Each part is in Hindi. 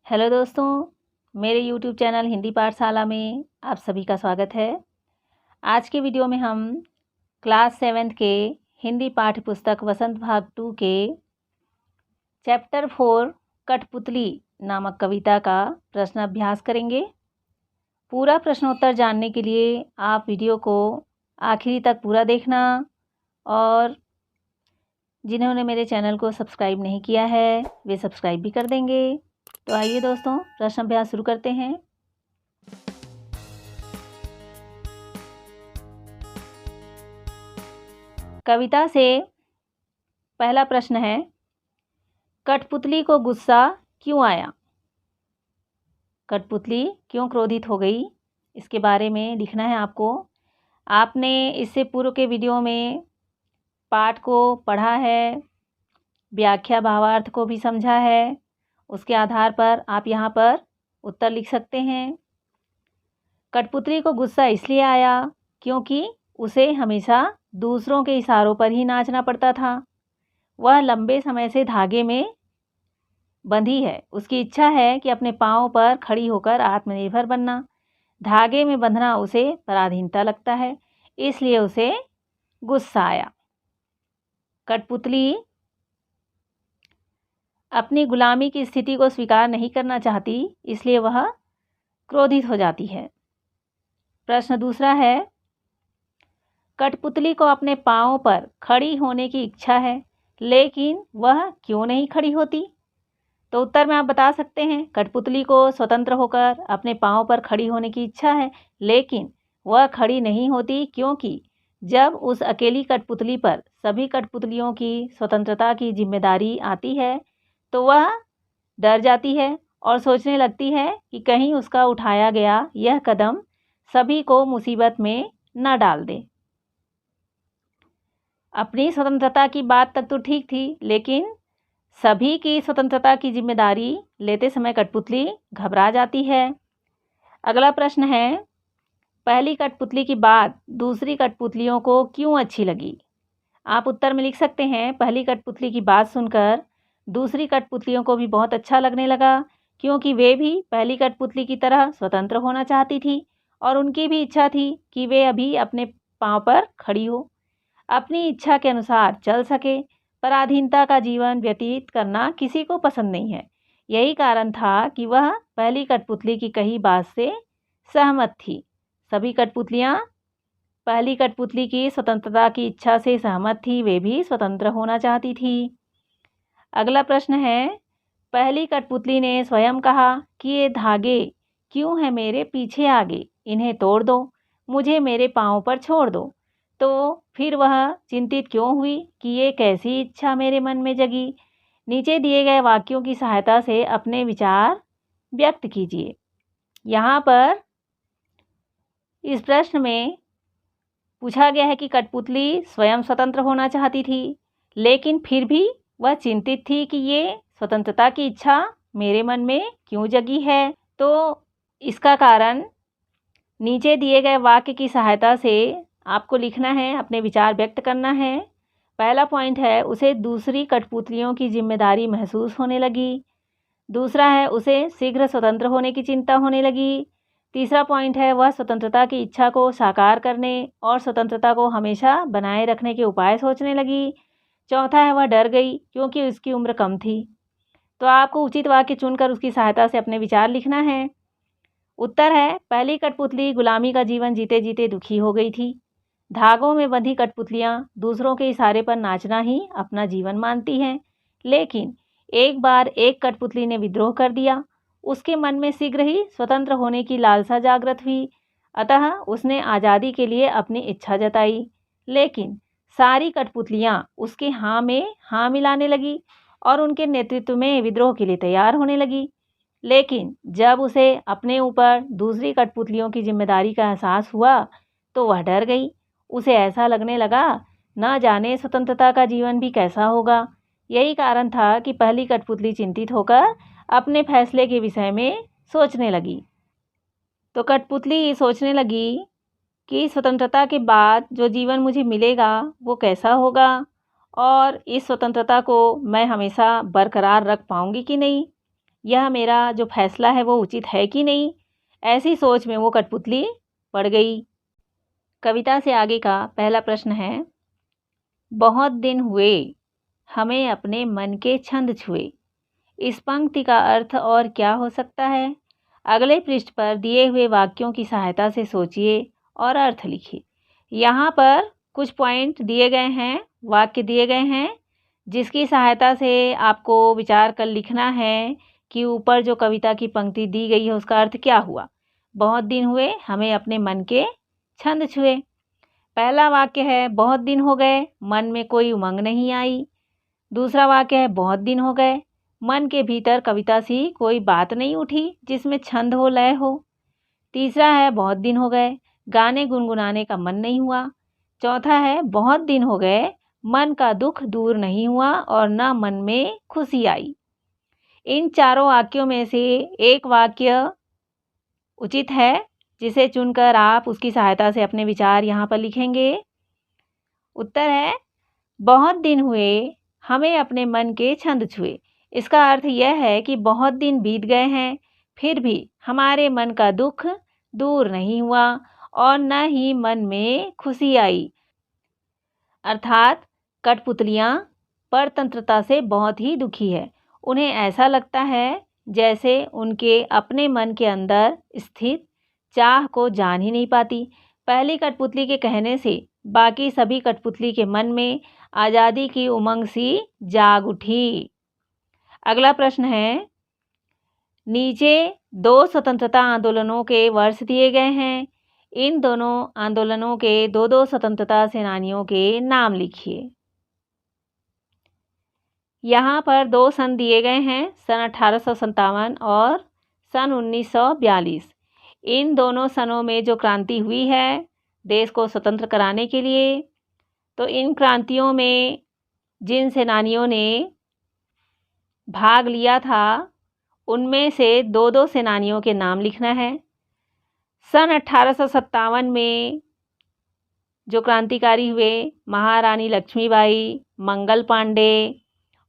हेलो दोस्तों, मेरे यूट्यूब चैनल हिंदी पाठशाला में आप सभी का स्वागत है। आज के वीडियो में हम क्लास 7th के हिंदी पाठ्य पुस्तक वसंत भाग 2 के चैप्टर 4 कठपुतली नामक कविता का प्रश्न अभ्यास करेंगे। पूरा प्रश्नोत्तर जानने के लिए आप वीडियो को आखिरी तक पूरा देखना और जिन्होंने मेरे चैनल को सब्सक्राइब नहीं किया है वे सब्सक्राइब भी कर देंगे। तो आइए दोस्तों, प्रश्न अभ्यास शुरू करते हैं। कविता से पहला प्रश्न है, कठपुतली को गुस्सा क्यों आया? कठपुतली क्यों क्रोधित हो गई, इसके बारे में लिखना है आपको। आपने इससे पूर्व के वीडियो में पाठ को पढ़ा है, व्याख्या भावार्थ को भी समझा है। उसके आधार पर आप यहाँ पर उत्तर लिख सकते हैं। कठपुतली को गुस्सा इसलिए आया क्योंकि उसे हमेशा दूसरों के इशारों पर ही नाचना पड़ता था। वह लंबे समय से धागे में बंधी है। उसकी इच्छा है कि अपने पाँव पर खड़ी होकर आत्मनिर्भर बनना। धागे में बंधना उसे पराधीनता लगता है, इसलिए उसे गुस्सा आया। कठपुतली अपनी गुलामी की स्थिति को स्वीकार नहीं करना चाहती, इसलिए वह क्रोधित हो जाती है। प्रश्न दूसरा है, कठपुतली को अपने पाँव पर खड़ी होने की इच्छा है, लेकिन वह क्यों नहीं खड़ी होती? तो उत्तर में आप बता सकते हैं, कठपुतली को स्वतंत्र होकर अपने पाँव पर खड़ी होने की इच्छा है, लेकिन वह खड़ी नहीं होती क्योंकि जब उस अकेली कठपुतली पर सभी कठपुतलियों की स्वतंत्रता की जिम्मेदारी आती है तो वह डर जाती है और सोचने लगती है कि कहीं उसका उठाया गया यह कदम सभी को मुसीबत में न डाल दे। अपनी स्वतंत्रता की बात तक तो ठीक थी, लेकिन सभी की स्वतंत्रता की जिम्मेदारी लेते समय कठपुतली घबरा जाती है। अगला प्रश्न है, पहली कठपुतली की बात दूसरी कठपुतलियों को क्यों अच्छी लगी? आप उत्तर में लिख सकते हैं, पहली कठपुतली की बात सुनकर दूसरी कठपुतलियों को भी बहुत अच्छा लगने लगा, क्योंकि वे भी पहली कठपुतली की तरह स्वतंत्र होना चाहती थी और उनकी भी इच्छा थी कि वे अभी अपने पाँव पर खड़ी हो, अपनी इच्छा के अनुसार चल सके। पराधीनता का जीवन व्यतीत करना किसी को पसंद नहीं है। यही कारण था कि वह पहली कठपुतली की कही बात से सहमत थी। सभी कठपुतलियाँ पहली कठपुतली की स्वतंत्रता की इच्छा से सहमत थी, वे भी स्वतंत्र होना चाहती थी। अगला प्रश्न है, पहली कठपुतली ने स्वयं कहा कि ये धागे क्यों हैं मेरे पीछे आगे, इन्हें तोड़ दो, मुझे मेरे पाँव पर छोड़ दो। तो फिर वह चिंतित क्यों हुई कि ये कैसी इच्छा मेरे मन में जगी? नीचे दिए गए वाक्यों की सहायता से अपने विचार व्यक्त कीजिए। यहाँ पर इस प्रश्न में पूछा गया है कि कठपुतली स्वयं स्वतंत्र होना चाहती थी, लेकिन फिर भी वह चिंतित थी कि ये स्वतंत्रता की इच्छा मेरे मन में क्यों जगी है। तो इसका कारण नीचे दिए गए वाक्य की सहायता से आपको लिखना है, अपने विचार व्यक्त करना है। पहला पॉइंट है, उसे दूसरी कठपुतलियों की जिम्मेदारी महसूस होने लगी। दूसरा है, उसे शीघ्र स्वतंत्र होने की चिंता होने लगी। तीसरा पॉइंट है, वह स्वतंत्रता की इच्छा को साकार करने और स्वतंत्रता को हमेशा बनाए रखने के उपाय सोचने लगी। चौथा है, वह डर गई क्योंकि उसकी उम्र कम थी। तो आपको उचित वाक्य चुनकर उसकी सहायता से अपने विचार लिखना है। उत्तर है, पहली कठपुतली गुलामी का जीवन जीते जीते दुखी हो गई थी। धागों में बंधी कठपुतलियाँ दूसरों के इशारे पर नाचना ही अपना जीवन मानती हैं, लेकिन एक बार एक कठपुतली ने विद्रोह कर दिया। उसके मन में शीघ्र ही स्वतंत्र होने की लालसा जागृत हुई, अतः उसने आज़ादी के लिए अपनी इच्छा जताई। लेकिन सारी कठपुतलियाँ उसके हाँ में हाँ मिलाने लगी और उनके नेतृत्व में विद्रोह के लिए तैयार होने लगी। लेकिन जब उसे अपने ऊपर दूसरी कठपुतलियों की जिम्मेदारी का एहसास हुआ तो वह डर गई। उसे ऐसा लगने लगा, न जाने स्वतंत्रता का जीवन भी कैसा होगा। यही कारण था कि पहली कठपुतली चिंतित होकर अपने फैसले के विषय में सोचने लगी। तो कठपुतली सोचने लगी कि स्वतंत्रता के बाद जो जीवन मुझे मिलेगा वो कैसा होगा और इस स्वतंत्रता को मैं हमेशा बरकरार रख पाऊंगी कि नहीं। यह मेरा जो फैसला है वो उचित है कि नहीं। ऐसी सोच में वो कठपुतली पड़ गई। कविता से आगे का पहला प्रश्न है, बहुत दिन हुए हमें अपने मन के छंद छुए। इस पंक्ति का अर्थ और क्या हो सकता है? अगले पृष्ठ पर दिए हुए वाक्यों की सहायता से सोचिए और अर्थ लिखिए। यहाँ पर कुछ पॉइंट दिए गए हैं, वाक्य दिए गए हैं, जिसकी सहायता से आपको विचार कर लिखना है कि ऊपर जो कविता की पंक्ति दी गई है उसका अर्थ क्या हुआ। बहुत दिन हुए हमें अपने मन के छंद छुए। पहला वाक्य है, बहुत दिन हो गए, मन में कोई उमंग नहीं आई। दूसरा वाक्य है, बहुत दिन हो गए, मन के भीतर कविता सी कोई बात नहीं उठी जिसमें छंद हो, लय हो। तीसरा है, बहुत दिन हो गए, गाने गुनगुनाने का मन नहीं हुआ। चौथा है, बहुत दिन हो गए, मन का दुख दूर नहीं हुआ और न मन में खुशी आई। इन चारों वाक्यों में से एक वाक्य उचित है, जिसे चुनकर आप उसकी सहायता से अपने विचार यहाँ पर लिखेंगे। उत्तर है, बहुत दिन हुए हमें अपने मन के छंद छुए। इसका अर्थ यह है कि बहुत दिन बीत गए हैं, फिर भी हमारे मन का दुख दूर नहीं हुआ और न ही मन में खुशी आई। अर्थात कठपुतलियाँ परतंत्रता से बहुत ही दुखी है। उन्हें ऐसा लगता है जैसे उनके अपने मन के अंदर स्थित चाह को जान ही नहीं पाती। पहली कठपुतली के कहने से बाकी सभी कठपुतली के मन में आज़ादी की उमंग सी जाग उठी। अगला प्रश्न है, नीचे 2 स्वतंत्रता आंदोलनों के वर्ष दिए गए हैं। इन दोनों आंदोलनों के 2-2 स्वतंत्रता सेनानियों के नाम लिखिए। यहाँ पर 2 सन दिए गए हैं, सन 1857 और सन 1942। इन दोनों सनों में जो क्रांति हुई है देश को स्वतंत्र कराने के लिए, तो इन क्रांतियों में जिन सेनानियों ने भाग लिया था उनमें से 2-2 सेनानियों के नाम लिखना है। सन 1857 में जो क्रांतिकारी हुए, महारानी लक्ष्मीबाई, मंगल पांडे,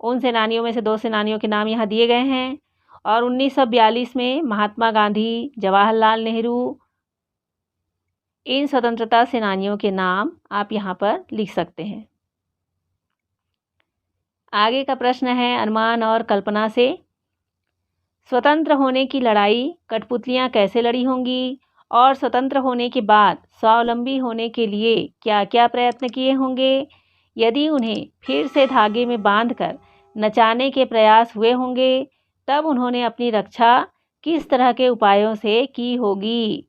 उन सेनानियों में से 2 सेनानियों के नाम यहाँ दिए गए हैं। और 1942 में महात्मा गांधी, जवाहरलाल नेहरू, इन स्वतंत्रता सेनानियों के नाम आप यहाँ पर लिख सकते हैं। आगे का प्रश्न है, अनुमान और कल्पना से स्वतंत्र होने की लड़ाई कठपुतलियाँ कैसे लड़ी होंगी और स्वतंत्र होने के बाद स्वावलंबी होने के लिए क्या क्या प्रयत्न किए होंगे। यदि उन्हें फिर से धागे में बांधकर नचाने के प्रयास हुए होंगे तब उन्होंने अपनी रक्षा किस तरह के उपायों से की होगी।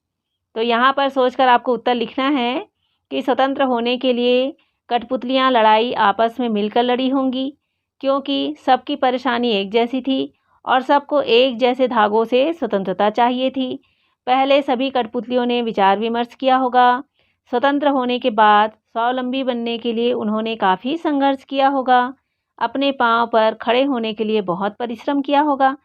तो यहाँ पर सोचकर आपको उत्तर लिखना है कि स्वतंत्र होने के लिए कठपुतलियाँ लड़ाई आपस में मिलकर लड़ी होंगी, क्योंकि सबकी परेशानी एक जैसी थी और सबको एक जैसे धागों से स्वतंत्रता चाहिए थी। पहले सभी कठपुतलियों ने विचार विमर्श किया होगा। स्वतंत्र होने के बाद स्वावलंबी बनने के लिए उन्होंने काफ़ी संघर्ष किया होगा। अपने पांव पर खड़े होने के लिए बहुत परिश्रम किया होगा।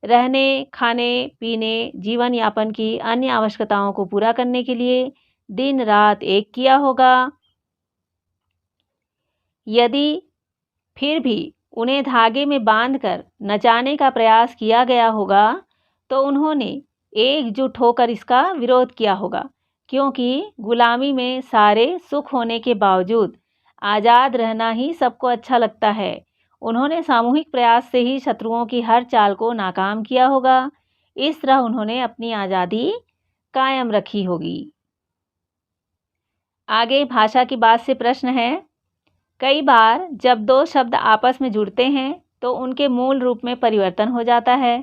रहने, खाने, पीने, जीवन यापन की अन्य आवश्यकताओं को पूरा करने के लिए दिन रात एक किया होगा। यदि फिर भी उन्हें धागे में बांधकर नचाने का प्रयास किया गया होगा तो उन्होंने एकजुट होकर इसका विरोध किया होगा, क्योंकि गुलामी में सारे सुख होने के बावजूद आज़ाद रहना ही सबको अच्छा लगता है। उन्होंने सामूहिक प्रयास से ही शत्रुओं की हर चाल को नाकाम किया होगा। इस तरह उन्होंने अपनी आज़ादी कायम रखी होगी। आगे भाषा की बात से प्रश्न है, कई बार जब 2 शब्द आपस में जुड़ते हैं तो उनके मूल रूप में परिवर्तन हो जाता है।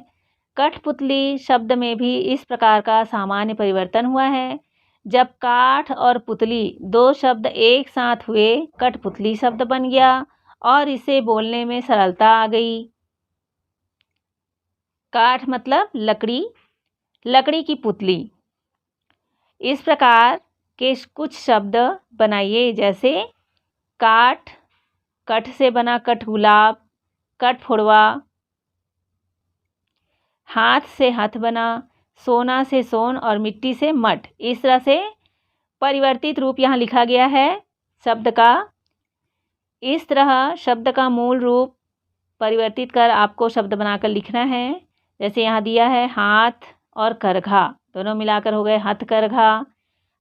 कठपुतली शब्द में भी इस प्रकार का सामान्य परिवर्तन हुआ है। जब काठ और पुतली 2 शब्द एक साथ हुए, कठपुतली शब्द बन गया और इसे बोलने में सरलता आ गई। काठ मतलब लकड़ी, लकड़ी की पुतली। इस प्रकार के कुछ शब्द बनाइए, जैसे काठ, कठ से बना कठगुलाब, कठफोड़वा, हाथ से हथ बना, सोना से सोन और मिट्टी से मठ। इस तरह से परिवर्तित रूप यहाँ लिखा गया है शब्द का। इस तरह शब्द का मूल रूप परिवर्तित कर आपको शब्द बनाकर लिखना है। जैसे यहाँ दिया है हाथ और करघा, दोनों मिलाकर हो गए हथकरघा।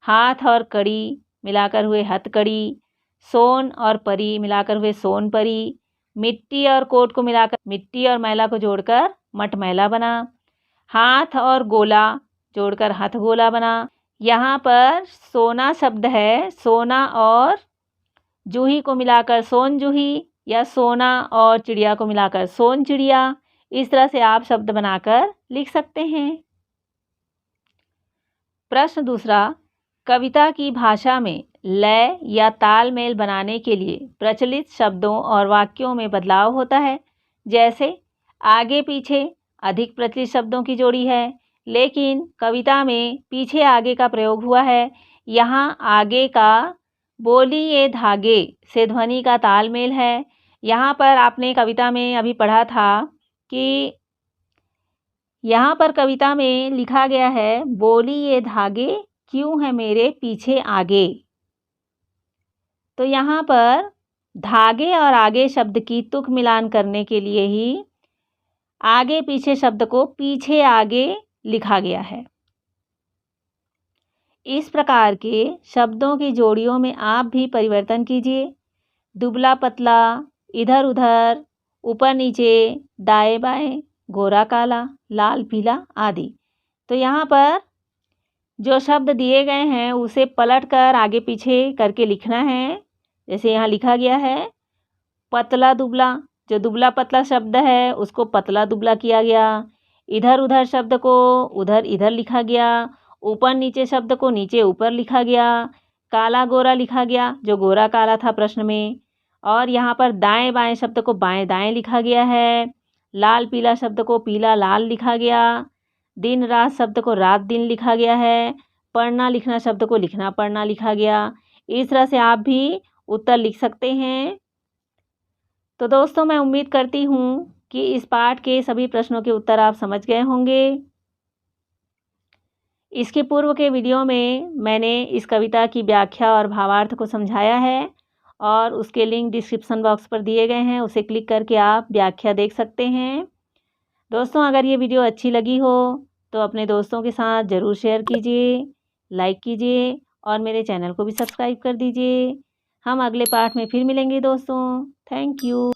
हाथ और कड़ी मिलाकर हुए हथकड़ी। सोन और परी मिलाकर हुए सोनपरी। मिट्टी और कोट को मिलाकर, मिट्टी और मैला को जोड़कर मटमैला बना। हाथ और गोला जोड़कर हथगोला बना। यहाँ पर सोना शब्द है, सोना और जूही को मिलाकर सोन जूही, या सोना और चिड़िया को मिलाकर सोन चिड़िया। इस तरह से आप शब्द बनाकर लिख सकते हैं। प्रश्न दूसरा, कविता की भाषा में लय या तालमेल बनाने के लिए प्रचलित शब्दों और वाक्यों में बदलाव होता है। जैसे आगे पीछे अधिक प्रचलित शब्दों की जोड़ी है, लेकिन कविता में पीछे आगे का प्रयोग हुआ है। यहाँ आगे का बोली ये धागे से ध्वनि का तालमेल है। यहाँ पर आपने कविता में अभी पढ़ा था कि यहाँ पर कविता में लिखा गया है, बोली ये धागे क्यों है मेरे पीछे आगे। तो यहाँ पर धागे और आगे शब्द की तुक मिलान करने के लिए ही आगे पीछे शब्द को पीछे आगे लिखा गया है। इस प्रकार के शब्दों की जोड़ियों में आप भी परिवर्तन कीजिए। दुबला पतला, इधर उधर, ऊपर नीचे, दाएं बाएं, गोरा काला, लाल पीला आदि। तो यहाँ पर जो शब्द दिए गए हैं उसे पलट कर आगे पीछे करके लिखना है। जैसे यहाँ लिखा गया है पतला दुबला, जो दुबला पतला शब्द है उसको पतला दुबला किया गया। इधर उधर शब्द को उधर इधर लिखा गया। ऊपर नीचे शब्द को नीचे ऊपर लिखा गया। काला गोरा लिखा गया, जो गोरा काला था प्रश्न में। और यहाँ पर दाएं बाएं शब्द को बाएं दाएं लिखा गया है। लाल पीला शब्द को पीला लाल लिखा गया। दिन रात शब्द को रात दिन लिखा गया है। पढ़ना लिखना शब्द को लिखना पढ़ना लिखा गया। इस तरह से आप भी उत्तर लिख सकते हैं। तो दोस्तों, मैं उम्मीद करती हूँ कि इस पाठ के सभी प्रश्नों के उत्तर आप समझ गए होंगे। इसके पूर्व के वीडियो में मैंने इस कविता की व्याख्या और भावार्थ को समझाया है और उसके लिंक डिस्क्रिप्शन बॉक्स पर दिए गए हैं, उसे क्लिक करके आप व्याख्या देख सकते हैं। दोस्तों, अगर ये वीडियो अच्छी लगी हो तो अपने दोस्तों के साथ ज़रूर शेयर कीजिए, लाइक कीजिए और मेरे चैनल को भी सब्सक्राइब कर दीजिए। हम अगले पाठ में फिर मिलेंगे दोस्तों। Thank you.